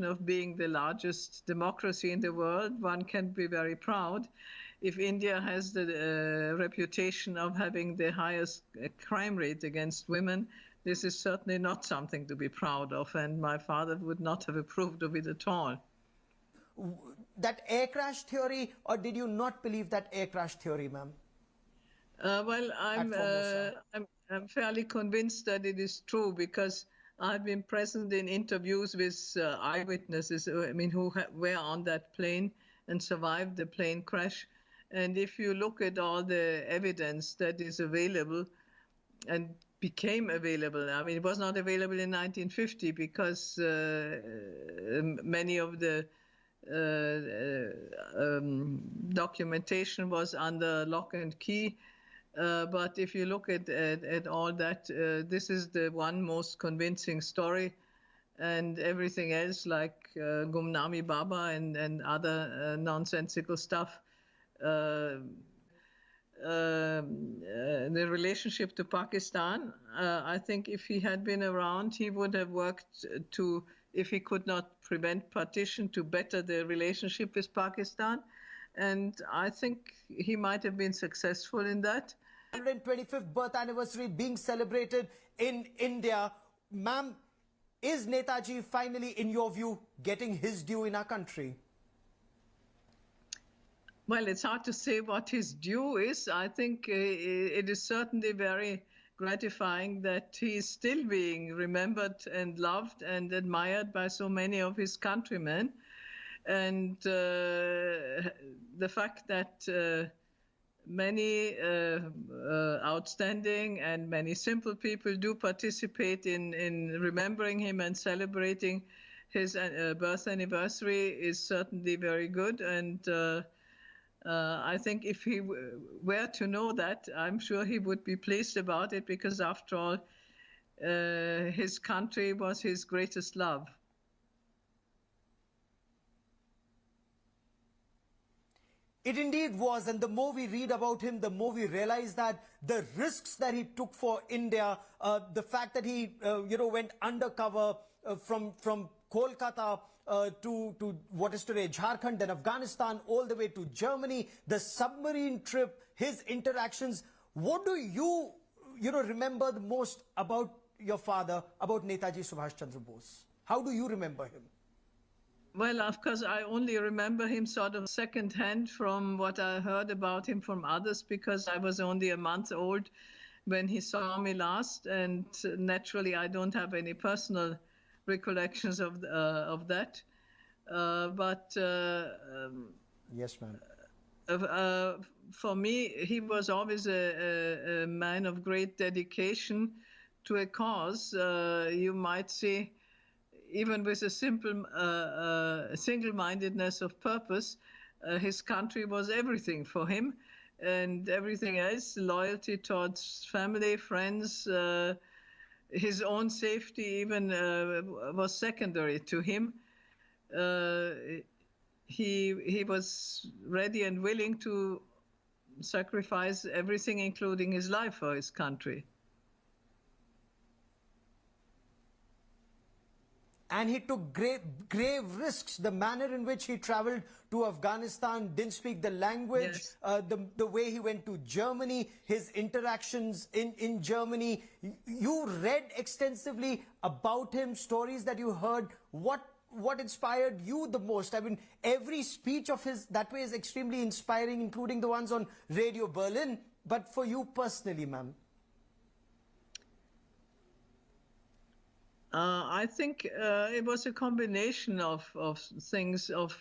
of being the largest democracy in the world, one can be very proud. If India has the reputation of having the highest crime rate against women, this is certainly not something to be proud of, and my father would not have approved of it at all. That air crash theory, or did you not believe that air crash theory, ma'am? Well, I'm fairly convinced that it is true, because I've been present in interviews with eyewitnesses, who were on that plane and survived the plane crash. And if you look at all the evidence that is available and became available, it was not available in 1950 because many of the documentation was under lock and key. But if you look at all that, this is the one most convincing story, and everything else like Gumnami Baba and other nonsensical stuff. The relationship to Pakistan, I think if he had been around, he would have worked to, if he could not prevent partition, to better the relationship with Pakistan. And I think he might have been successful in that. 125th birth anniversary being celebrated in India. Ma'am, is Netaji finally, in your view, getting his due in our country? Well, it's hard to say what his due is. I think it is certainly very gratifying that he is still being remembered and loved and admired by so many of his countrymen. And the fact that many outstanding and many simple people do participate in remembering him and celebrating his birth anniversary is certainly very good. And I think if he were to know that, I'm sure he would be pleased about it, because after all, his country was his greatest love. It indeed was, and the more we read about him, the more we realize that the risks that he took for India, the fact that he, went undercover from Kolkata to what is today Jharkhand, then Afghanistan, all the way to Germany, the submarine trip, his interactions. What do you, remember the most about your father, about Netaji Subhash Chandra Bose? How do you remember him? Well, of course, I only remember him sort of secondhand from what I heard about him from others, because I was only a month old when he saw me last, and naturally I don't have any personal recollections of that. Yes, ma'am. For me, he was always a man of great dedication to a cause. You might say, even with a simple single-mindedness of purpose, his country was everything for him, and everything else, loyalty towards family, friends, his own safety even was secondary to him. He was ready and willing to sacrifice everything, including his life, for his country. And he took grave risks. The manner in which he traveled to Afghanistan, didn't speak the language, Yes. The way he went to Germany, his interactions in Germany. You read extensively about him, stories that you heard. What inspired you the most? I mean, every speech of his that way is extremely inspiring, including the ones on Radio Berlin. But for you personally, ma'am? I think it was a combination of things, of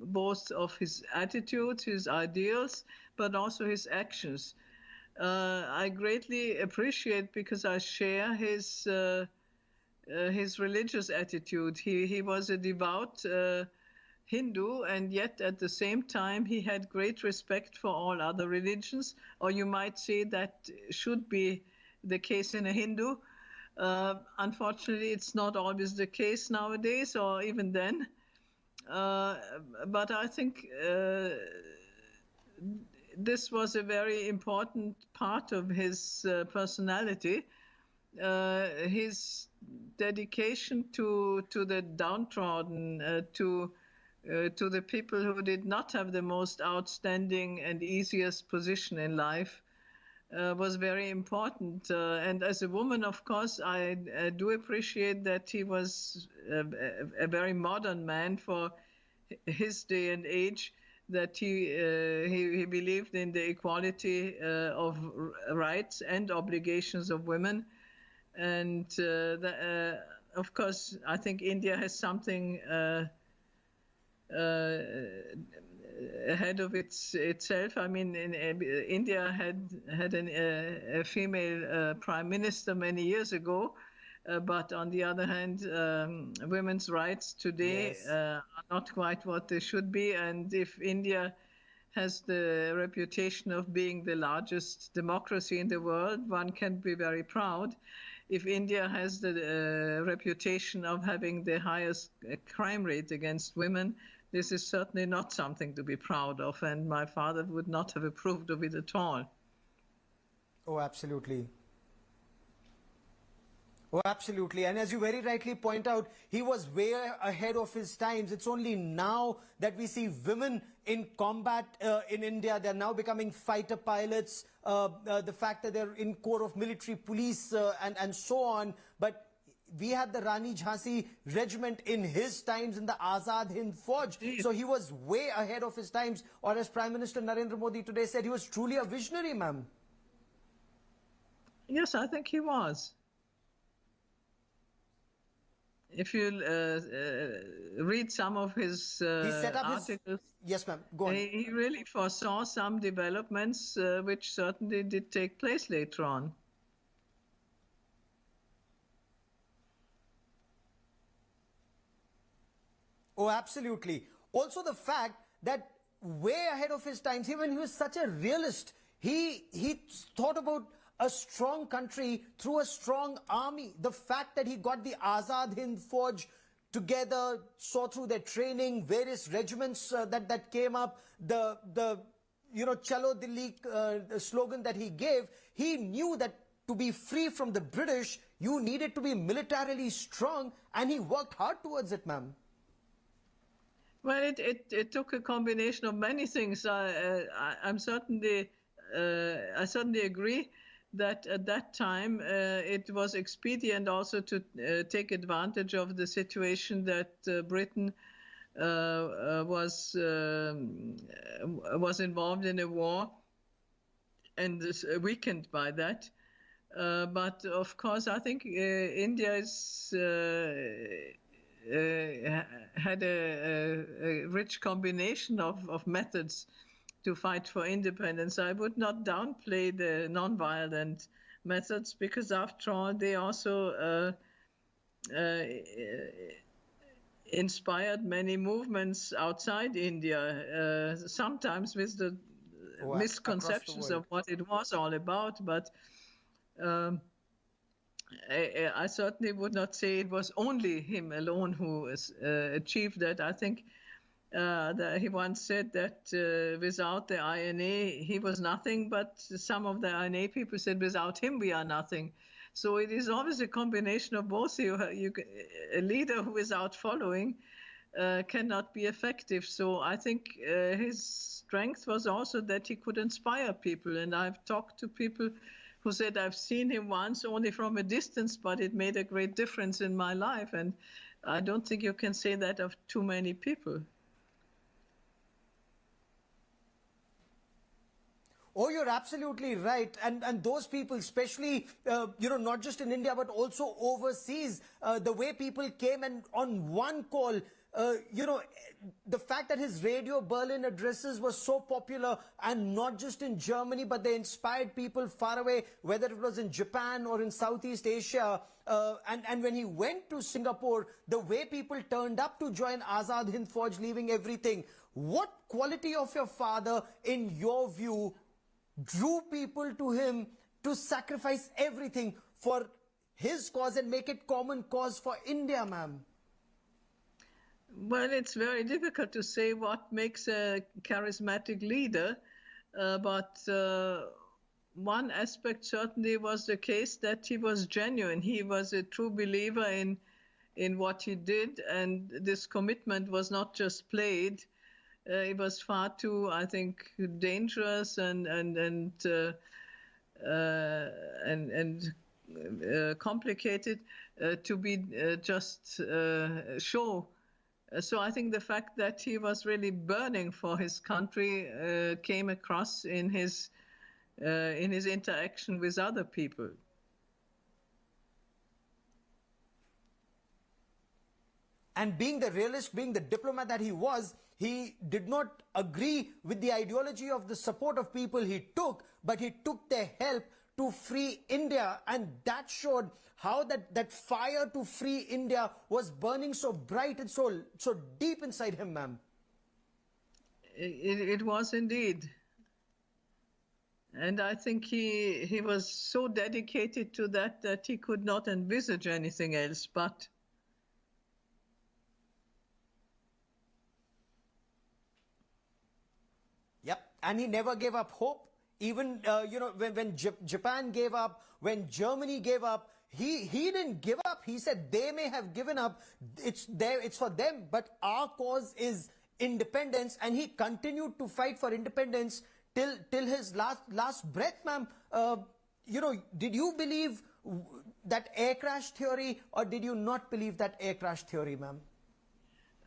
both of his attitudes, his ideals, but also his actions. I greatly appreciate, because I share his religious attitude. He was a devout Hindu, and yet at the same time he had great respect for all other religions, or you might say that should be the case in a Hindu. Unfortunately, it's not always the case nowadays, or even then. But I think this was a very important part of his personality. his dedication to the downtrodden, to the people who did not have the most outstanding and easiest position in life, was very important. And as a woman, of course, I do appreciate that he was a very modern man for his day and age, that he believed in the equality of rights and obligations of women. And of course, I think India has something ahead of itself. I mean, India had a female prime minister many years ago, but on the other hand, women's rights today are not quite what they should be. And if India has the reputation of being the largest democracy in the world, one can be very proud. If India has the reputation of having the highest crime rate against women, this is certainly not something to be proud of, and my father would not have approved of it at all. Oh, absolutely. Oh, absolutely. And as you very rightly point out, he was way ahead of his times. It's only now that we see women in combat in India. They're now becoming fighter pilots. The fact that they're in Corps of Military Police and so on. But we had the Rani Jhansi regiment in his times in the Azad Hind Fauj. So he was way ahead of his times. Or as Prime Minister Narendra Modi today said, he was truly a visionary, ma'am. Yes, I think he was. If you read some of his articles, yes, ma'am. Go on. He really foresaw some developments which certainly did take place later on. Oh, absolutely. Also, the fact that way ahead of his times, even he was such a realist, he thought about a strong country through a strong army. The fact that he got the Azad Hind Fauj together, saw through their training, various regiments that came up, the Chalo Dilli slogan that he gave, he knew that to be free from the British, you needed to be militarily strong, and he worked hard towards it, ma'am. Well, it took a combination of many things. I certainly agree that at that time it was expedient also to take advantage of the situation that Britain was involved in a war and is weakened by that. But of course, I think India had a rich combination of methods to fight for independence. I would not downplay the non-violent methods because, after all, they also inspired many movements outside India, sometimes with the misconceptions of what it was all about. But I certainly would not say it was only him alone who achieved that. I think he once said that without the INA, he was nothing, but some of the INA people said without him, we are nothing. So it is always a combination of both. A leader who is out following cannot be effective. So I think his strength was also that he could inspire people. And I've talked to people who said, I've seen him once only from a distance, but it made a great difference in my life. And I don't think you can say that of too many people. Oh, you're absolutely right. And those people, especially, not just in India, but also overseas, the way people came and on one call, the fact that his Radio Berlin addresses were so popular, and not just in Germany, but they inspired people far away, whether it was in Japan or in Southeast Asia. And when he went to Singapore, the way people turned up to join Azad Hind Fauj, leaving everything. What quality of your father, in your view, drew people to him to sacrifice everything for his cause and make it common cause for India, ma'am? Well, it's very difficult to say what makes a charismatic leader, but one aspect certainly was the case that he was genuine. He was a true believer in what he did, and this commitment was not just played. It was far too, I think, dangerous and complicated to be just show. So I think the fact that he was really burning for his country came across in his interaction with other people. And being the realist, being the diplomat that he was, he did not agree with the ideology of the support of people he took, but he took their help to free India. And that showed how that fire to free India was burning so bright and so deep inside him, ma'am. It was indeed. And I think he was so dedicated to that he could not envisage anything else but. Yep, and he never gave up hope. Even, when Japan gave up, when Germany gave up, he didn't give up. He said they may have given up. It's for them, but our cause is independence, and he continued to fight for independence till his last breath, ma'am. Did you believe that air crash theory, or did you not believe that air crash theory, ma'am?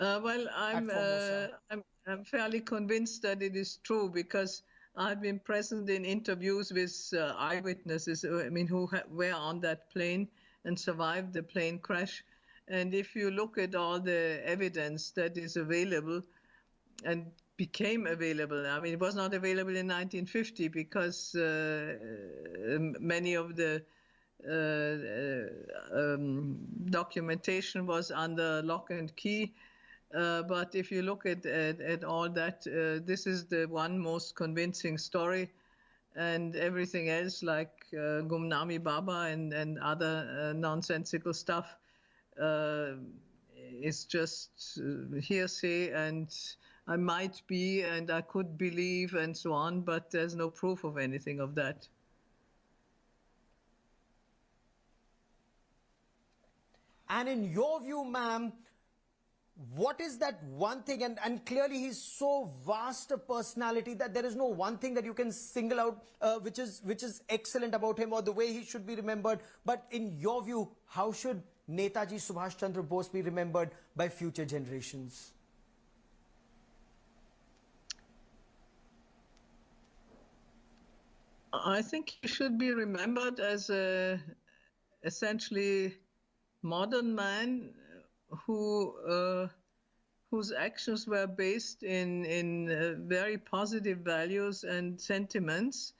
Well, I'm fairly convinced that it is true because I've been present in interviews with eyewitnesses, who were on that plane and survived the plane crash. And if you look at all the evidence that is available and became available, it was not available in 1950 because many of the documentation was under lock and key. But if you look at all that, this is the one most convincing story, and everything else like Gumnami Baba and other nonsensical stuff is just hearsay, and I might be and I could believe and so on, but there's no proof of anything of that. And in your view, ma'am, what is that one thing, and clearly he's so vast a personality that there is no one thing that you can single out which is excellent about him or the way he should be remembered. But in your view, how should Netaji Subhash Chandra Bose be remembered by future generations? I think he should be remembered as a essentially modern man whose actions were based in very positive values and sentiments,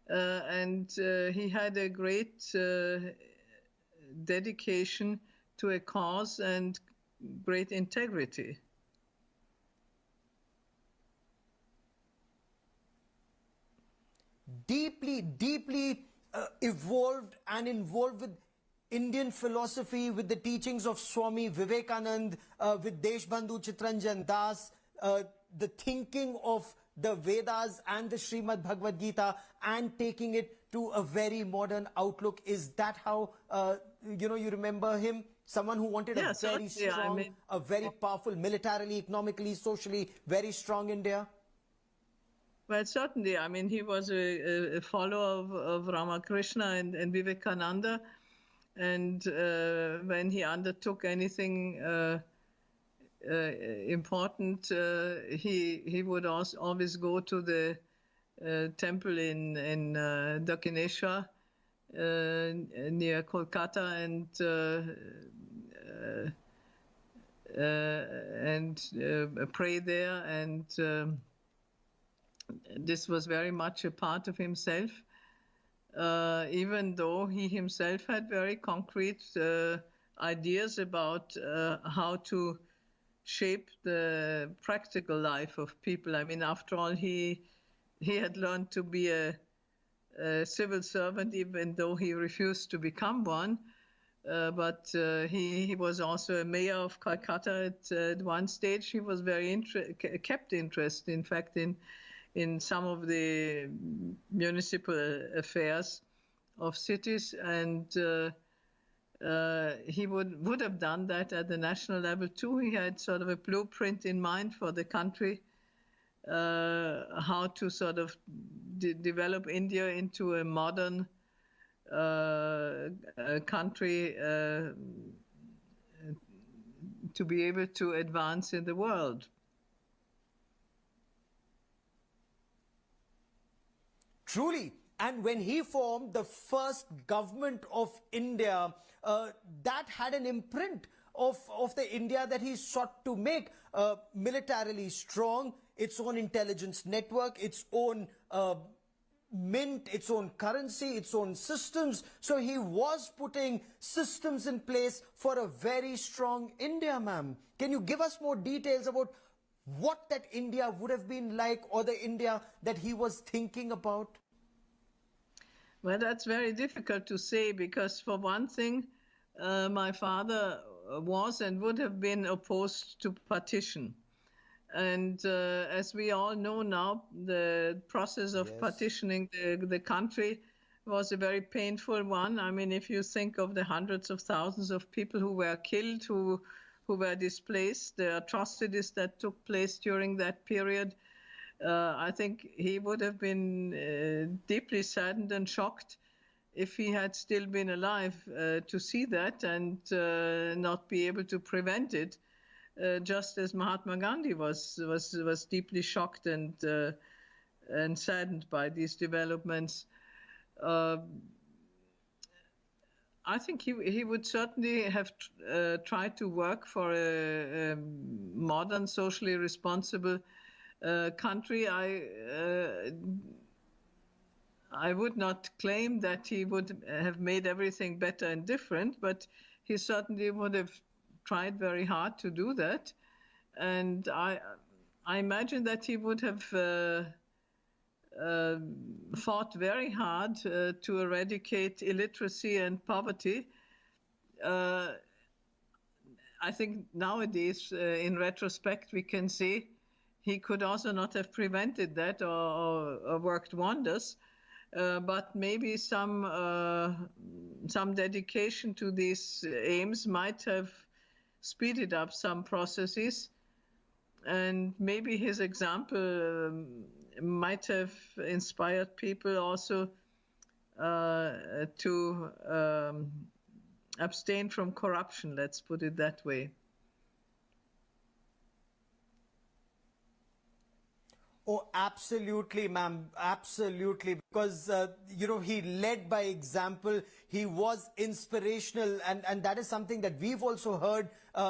and he had a great dedication to a cause and great integrity. Deeply evolved and involved with Indian philosophy, with the teachings of Swami Vivekanand, with Deshbandhu Chitranjan Das, the thinking of the Vedas and the Srimad Bhagavad Gita, and taking it to a very modern outlook. Is that how you remember him? Someone who wanted a very strong, a very powerful, militarily, economically, socially, very strong India? Well, certainly. He was a follower of Ramakrishna and Vivekananda. And when he undertook anything important, he would always go to the temple in Dakshineshwar near Kolkata and pray there. And this was very much a part of himself. Even though he himself had very concrete ideas about how to shape the practical life of people. After all, he had learned to be a civil servant, even though he refused to become one. But he was also a mayor of Calcutta at one stage. He was very kept interest, in fact, in in some of the municipal affairs of cities, and he would have done that at the national level too. He had sort of a blueprint in mind for the country, how to sort of develop India into a modern country to be able to advance in the world. Truly. And when he formed the first government of India, that had an imprint of the India that he sought to make militarily strong, its own intelligence network, its own mint, its own currency, its own systems. So he was putting systems in place for a very strong India, ma'am. Can you give us more details about what that India would have been like, or the India that he was thinking about? Well, that's very difficult to say, because for one thing, my father was and would have been opposed to partition. And as we all know now, the process of partitioning the country was a very painful one. I mean, if you think of the hundreds of thousands of people who were killed, who were displaced, the atrocities that took place during that period, I think he would have been deeply saddened and shocked if he had still been alive to see that and not be able to prevent it. Just as Mahatma Gandhi was deeply shocked and saddened by these developments. I think he would certainly have tried to work for a modern, socially responsible country. I would not claim that he would have made everything better and different, but he certainly would have tried very hard to do that. And I imagine that he would have fought very hard to eradicate illiteracy and poverty. I think nowadays, in retrospect, we can say he could also not have prevented that or worked wonders. But maybe some dedication to these aims might have speeded up some processes, and maybe his example might have inspired people also to abstain from corruption, let's put it that way. Oh, absolutely, ma'am. Absolutely. Because, he led by example. He was inspirational. And that is something that we've also heard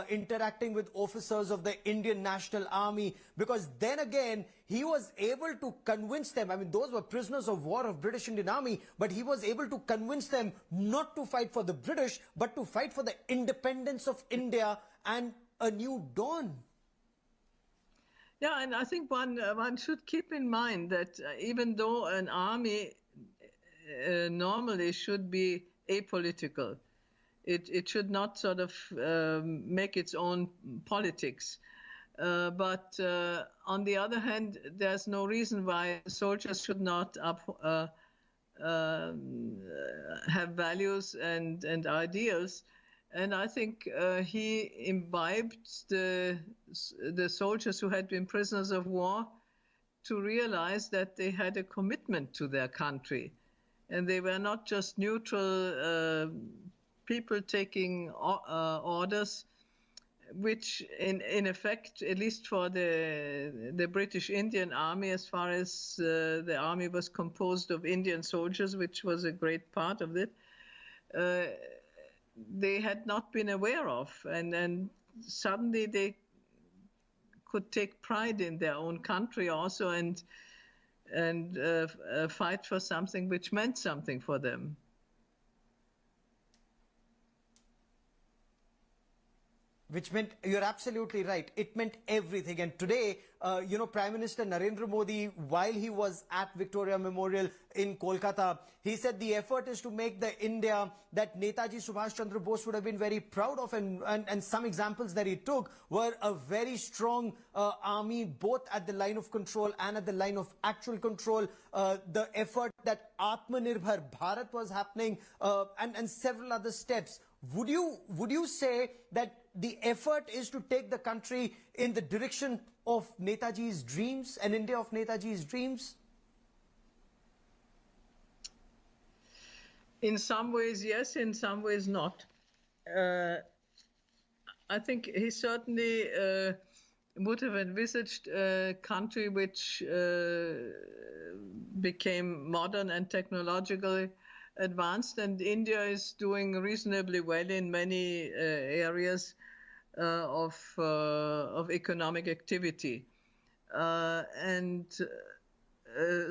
interacting with officers of the Indian National Army. Because then again, he was able to convince them. I mean, those were prisoners of war of British Indian Army. But he was able to convince them not to fight for the British, but to fight for the independence of India and a new dawn. Yeah, and I think one should keep in mind that even though an army normally should be apolitical, it should not sort of make its own politics. But on the other hand, there's no reason why soldiers should not have values and ideals. And I think he imbibed the soldiers who had been prisoners of war to realize that they had a commitment to their country. And they were not just neutral people taking orders, which in effect, at least for the British Indian Army, as far as the army was composed of Indian soldiers, which was a great part of it, they had not been aware of, and suddenly they could take pride in their own country also and fight for something which meant something for them. Which meant, you're absolutely right, it meant everything. And today, Prime Minister Narendra Modi, while he was at Victoria Memorial in Kolkata, he said the effort is to make the India that Netaji Subhash Chandra Bose would have been very proud of. And some examples that he took were a very strong army, both at the line of control and at the line of actual control. The effort that Atmanirbhar Bharat was happening, and several other steps. Would you say that the effort is to take the country in the direction of Netaji's dreams, an India of Netaji's dreams? In some ways, yes. In some ways, not. I think he certainly would have envisaged a country which became modern and technologically advanced, and India is doing reasonably well in many areas of economic activity.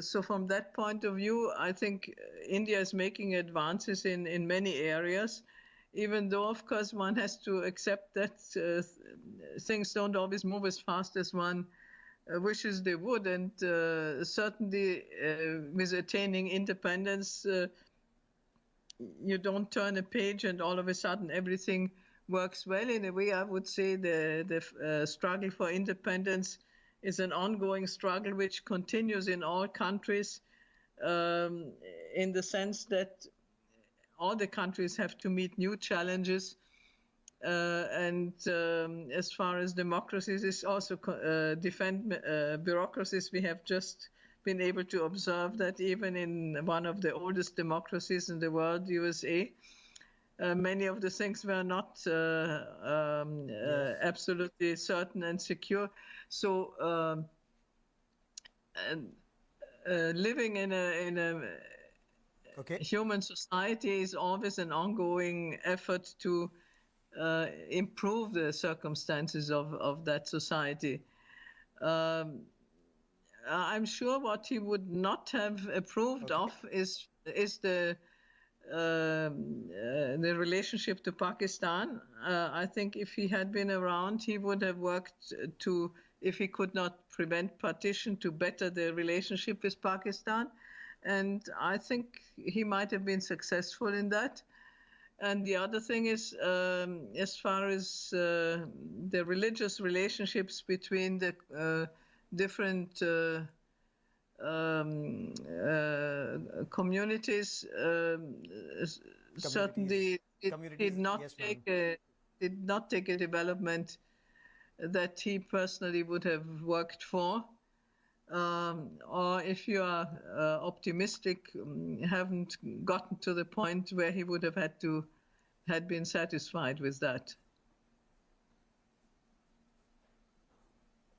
So from that point of view, I think India is making advances in many areas, even though, of course, one has to accept that things don't always move as fast as one wishes they would. And certainly with attaining independence, you don't turn a page and all of a sudden everything works well. In a way, I would say the struggle for independence is an ongoing struggle which continues in all countries, in the sense that all the countries have to meet new challenges. As far as democracies is also defend bureaucracies, we have just been able to observe that even in one of the oldest democracies in the world, USA, many of the things were not absolutely certain and secure. So living in a human society is always an ongoing effort to improve the circumstances of that society. I'm sure what he would not have approved of is the relationship to Pakistan. I think if he had been around, he would have worked to, if he could not prevent partition, to better the relationship with Pakistan. And I think he might have been successful in that. And the other thing is, as far as the religious relationships between the different communities, certainly it did not take a development that he personally would have worked for. Or if you are optimistic, haven't gotten to the point where he would have had been satisfied with that.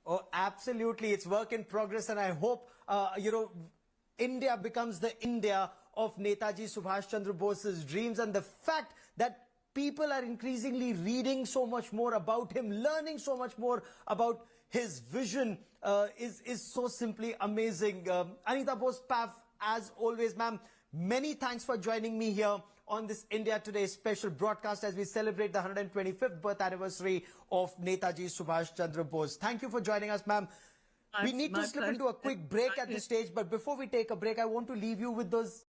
Oh, absolutely. It's work in progress. And I hope, India becomes the India of Netaji Subhash Chandra Bose's dreams. And the fact that people are increasingly reading so much more about him, learning so much more about his vision is so simply amazing. Anita Bose-Pav, as always, ma'am, many thanks for joining me here on this India Today special broadcast as we celebrate the 125th birth anniversary of Netaji Subhash Chandra Bose. Thank you for joining us, ma'am. We need to slip into a quick break at this stage, but before we take a break, I want to leave you with those